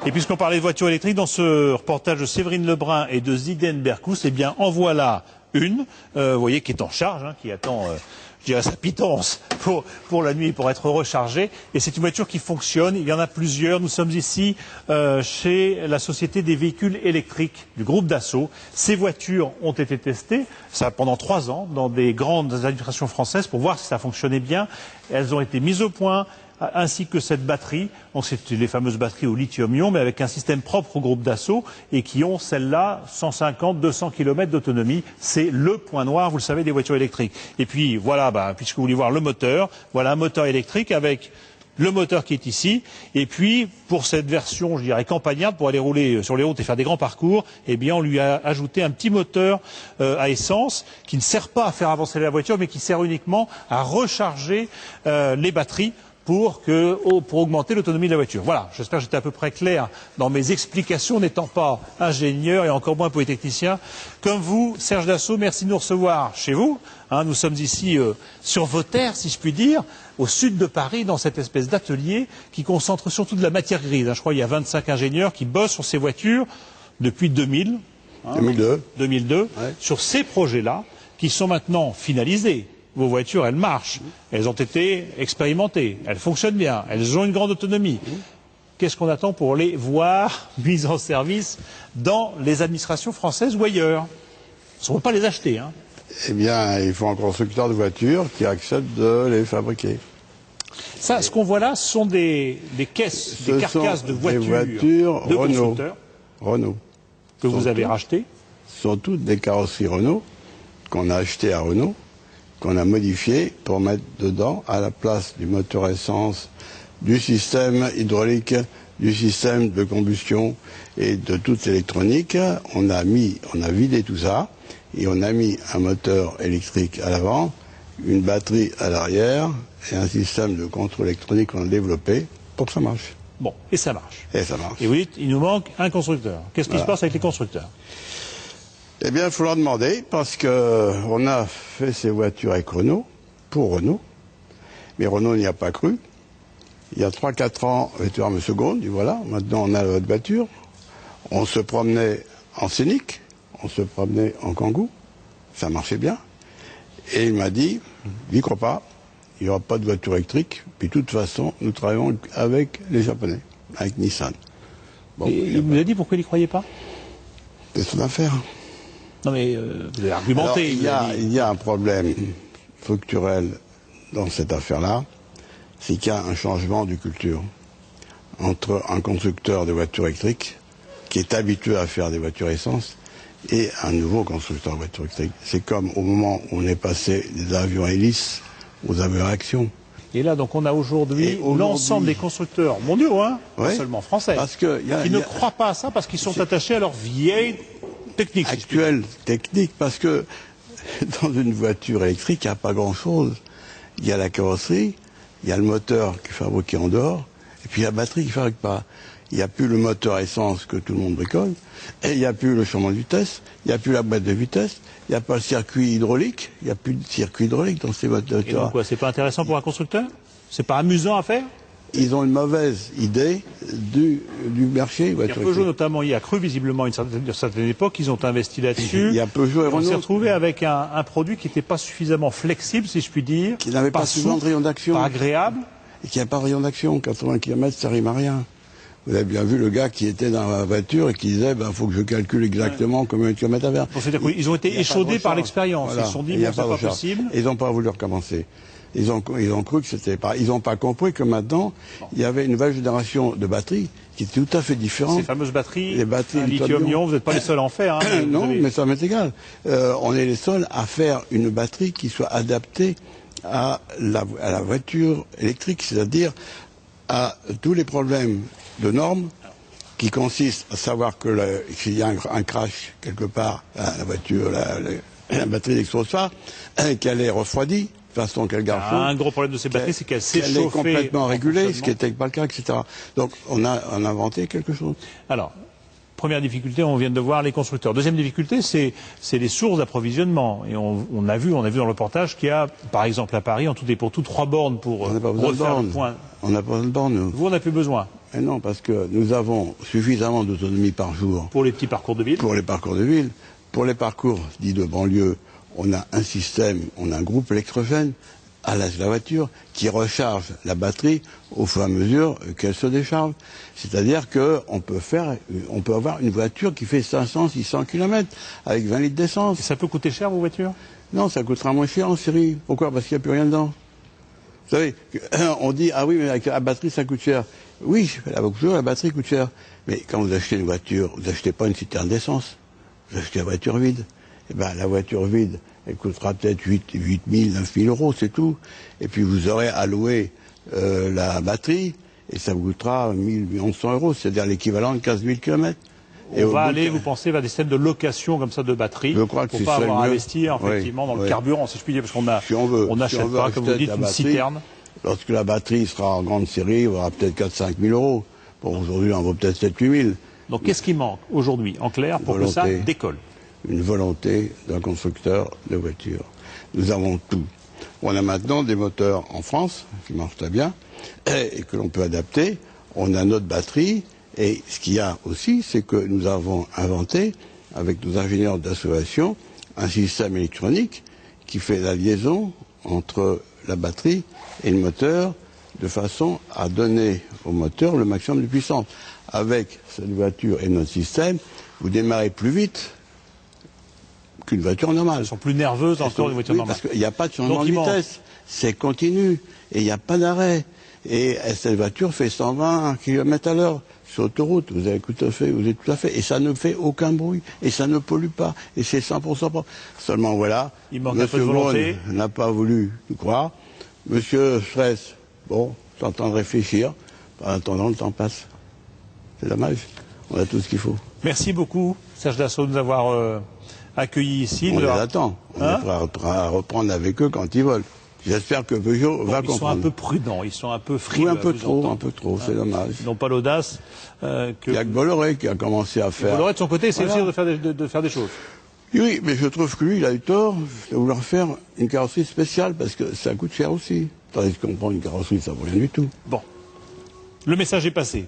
Et puisqu'on parlait de voitures électriques, dans ce reportage de Séverine Lebrun et de Ziden Berkous, eh bien, en voilà une, vous voyez, qui est en charge, hein, qui attend, je dirais, sa pitance pour la nuit, pour être rechargée. Et c'est une voiture qui fonctionne. Il y en a plusieurs. Nous sommes ici chez la Société des véhicules électriques du groupe Dassault. Ces voitures ont été testées pendant 3 ans dans des grandes administrations françaises pour voir si ça fonctionnait bien. Elles ont été mises au point, ainsi que cette batterie. Donc c'est les fameuses batteries au lithium-ion, mais avec un système propre au groupe Dassault et qui ont, celles-là, 150-200 km d'autonomie. C'est le point noir, vous le savez, des voitures électriques. Et puis voilà, puisque vous voulez voir le moteur, voilà un moteur électrique avec le moteur qui est ici. Et puis, pour cette version, je dirais, campagnarde, pour aller rouler sur les routes et faire des grands parcours, eh bien, on lui a ajouté un petit moteur à essence qui ne sert pas à faire avancer la voiture, mais qui sert uniquement à recharger les batteries pour augmenter l'autonomie de la voiture. Voilà, j'espère que j'étais à peu près clair dans mes explications, n'étant pas ingénieur et encore moins polytechnicien. Comme vous, Serge Dassault, merci de nous recevoir chez vous. Nous sommes ici sur vos terres, si je puis dire, au sud de Paris, dans cette espèce d'atelier qui concentre surtout de la matière grise. Je crois qu'il y a 25 ingénieurs qui bossent sur ces voitures depuis 2000. 2002, ouais. Sur ces projets-là, qui sont maintenant finalisés. Vos voitures, elles marchent, elles ont été expérimentées, elles fonctionnent bien, elles ont une grande autonomie. Qu'est-ce qu'on attend pour les voir mises en service dans les administrations françaises ou ailleurs? On ne peut pas les acheter. Eh bien, il faut un constructeur de voitures qui accepte de les fabriquer. Ça, ce qu'on voit là, ce sont des caisses, des carcasses de voitures de constructeurs Renault. Que vous avez rachetées. Ce sont toutes des carrosseries Renault qu'on a achetées à Renault, qu'on a modifié pour mettre dedans, à la place du moteur essence, du système hydraulique, du système de combustion et de toute l'électronique. On a vidé tout ça et on a mis un moteur électrique à l'avant, une batterie à l'arrière et un système de contrôle électronique qu'on a développé pour que ça marche. Bon, et ça marche. Et ça marche. Et vous dites, il nous manque un constructeur. Qu'est-ce qui se passe avec les constructeurs? Eh bien, il faut leur demander, parce qu'on a fait ces voitures avec Renault, pour Renault, mais Renault n'y a pas cru. Il y a 3-4 ans, Victor me seconde, dit voilà, maintenant on a votre voiture. On se promenait en Scénic, on se promenait en Kangoo, ça marchait bien. Et il m'a dit, j'y crois pas, il n'y aura pas de voiture électrique, puis de toute façon, nous travaillons avec les Japonais, avec Nissan. Bon, et il vous a dit pourquoi il n'y croyait pas? C'est son affaire. Non mais vous avez argumenté. Alors, il y a un problème structurel dans cette affaire-là, c'est qu'il y a un changement de culture entre un constructeur de voitures électriques qui est habitué à faire des voitures essence et un nouveau constructeur de voitures électriques. C'est comme au moment où on est passé des avions hélices aux avions à action. Et là, donc, on a aujourd'hui l'ensemble des constructeurs mondiaux, pas seulement français, qui ne croient pas à ça parce qu'ils sont attachés à leur vieille technique. Actuelle technique, parce que dans une voiture électrique, il n'y a pas grand-chose. Il y a la carrosserie, il y a le moteur qui est fabriqué en dehors, et puis il y a la batterie qui ne fabrique pas. Il n'y a plus le moteur à essence que tout le monde bricole, et il n'y a plus le changement de vitesse, il n'y a plus la boîte de vitesse, il n'y a pas le circuit hydraulique, il n'y a plus de circuit hydraulique dans ces voitures. Et donc quoi, c'est pas intéressant pour un constructeur? C'est pas amusant à faire? Ils ont une mauvaise idée du marché. Peugeot notamment y a cru visiblement à une certaine époque, ils ont investi là-dessus. Il y a Peugeot et Renault. On s'est retrouvé avec un produit qui n'était pas suffisamment flexible, si je puis dire. Qui n'avait pas suffisamment de rayon d'action. Pas agréable. Et qui n'a pas de rayon d'action. 80 km, ça rime à rien. Vous avez bien vu le gars qui était dans la voiture et qui disait il faut que je calcule exactement combien de kilomètres à faire. Ils ont été échaudés par l'expérience. Voilà. Ils se sont dit bon, c'est pas possible. Ils n'ont pas voulu recommencer. Ils ont cru que c'était pas. Ils n'ont pas compris que maintenant, il y avait une nouvelle génération de batteries qui était tout à fait différente. Ces fameuses batteries, les batteries lithium-ion, vous n'êtes pas les seuls à en faire. Non, mais ça m'est égal. On est les seuls à faire une batterie qui soit adaptée à la voiture électrique, c'est-à-dire à tous les problèmes de normes qui consistent à savoir qu'il y a un crash quelque part, la voiture, la batterie n'explose pas, qu'elle est refroidie, de façon qu'elle garde chaud. Un gros problème de ces batteries, c'est qu'elles s'échauffent. Elle est complètement régulée, ce qui n'était pas le cas, etc. Donc on a inventé quelque chose. Alors, première difficulté, on vient de voir les constructeurs. Deuxième difficulté, c'est les sources d'approvisionnement. Et on a vu dans le reportage qu'il y a, par exemple à Paris, en tout et pour tout, 3 bornes pour refaire le point. On n'a pas besoin de bornes, nous. Vous, on n'a plus besoin. Et non, parce que nous avons suffisamment d'autonomie par jour. Pour les petits parcours de ville. Pour les parcours de ville. Pour les parcours dits de banlieue, on a un système, on a un groupe électrogène à l'âge de la voiture qui recharge la batterie au fur et à mesure qu'elle se décharge. C'est-à-dire qu'on peut avoir une voiture qui fait 500-600 km avec 20 litres d'essence. Ça peut coûter cher, vos voitures? Non, ça coûtera moins cher en série. Pourquoi? Parce qu'il n'y a plus rien dedans. Vous savez, on dit, ah oui, mais avec la batterie, ça coûte cher. Oui, la batterie coûte cher. Mais quand vous achetez une voiture, vous n'achetez pas une citerne d'essence. Vous achetez la voiture vide. Eh bien, la voiture vide, elle coûtera peut-être 8 000, 9 000 euros, c'est tout. Et puis vous aurez alloué la batterie, et ça vous coûtera 1 100 euros, c'est-à-dire l'équivalent de 15 000 km. Et on va aller, vous pensez, vers des systèmes de location comme ça de batterie, je crois que pour pas avoir mieux. investi effectivement dans le carburant, si je puis dire, parce qu'on n'achète pas, comme vous dites, une batterie, citerne. Lorsque la batterie sera en grande série, il y aura peut-être 4 000 à 5 000 euros. Bon, aujourd'hui, on vaut peut-être 7 000 à 8 000. Donc qu'est-ce qui manque aujourd'hui, en clair, pour que ça décolle? Une volonté d'un constructeur de voitures. Nous avons tout. On a maintenant des moteurs en France qui marchent très bien et que l'on peut adapter. On a notre batterie et ce qu'il y a aussi, c'est que nous avons inventé, avec nos ingénieurs d'association, un système électronique qui fait la liaison entre la batterie et le moteur de façon à donner au moteur le maximum de puissance. Avec cette voiture et notre système, vous démarrez plus vite qu'une voiture normale. Elles sont plus nerveuses encore qu'une voiture normale. Parce qu'il n'y a pas de changement de vitesse. C'est continu. Et il n'y a pas d'arrêt. Et cette voiture fait 120 km à l'heure sur l'autoroute. Vous êtes tout à fait. Et ça ne fait aucun bruit. Et ça ne pollue pas. Et c'est 100% propre. Seulement voilà. Il manque un peu de volonté. N'a pas voulu nous croire. Monsieur Stress, bon, c'est en train de réfléchir. En attendant, le temps passe. C'est dommage. On a tout ce qu'il faut. Merci beaucoup, Serge Dassault, de nous avoir accueillis ici. On les attend. On est prêt à reprendre avec eux quand ils veulent. J'espère que Peugeot va comprendre. Ils sont un peu prudents, ils sont un peu frileux. Oui, un peu trop, c'est dommage. Ils n'ont pas l'audace que... Il y a que Bolloré qui a commencé à faire... Bolloré, de son côté, essaie aussi de faire des choses. Oui, mais je trouve que lui, il a eu tort de vouloir faire une carrosserie spéciale, parce que ça coûte cher aussi. Tandis qu'on prend une carrosserie, ça vaut rien du tout. Bon. Le message est passé.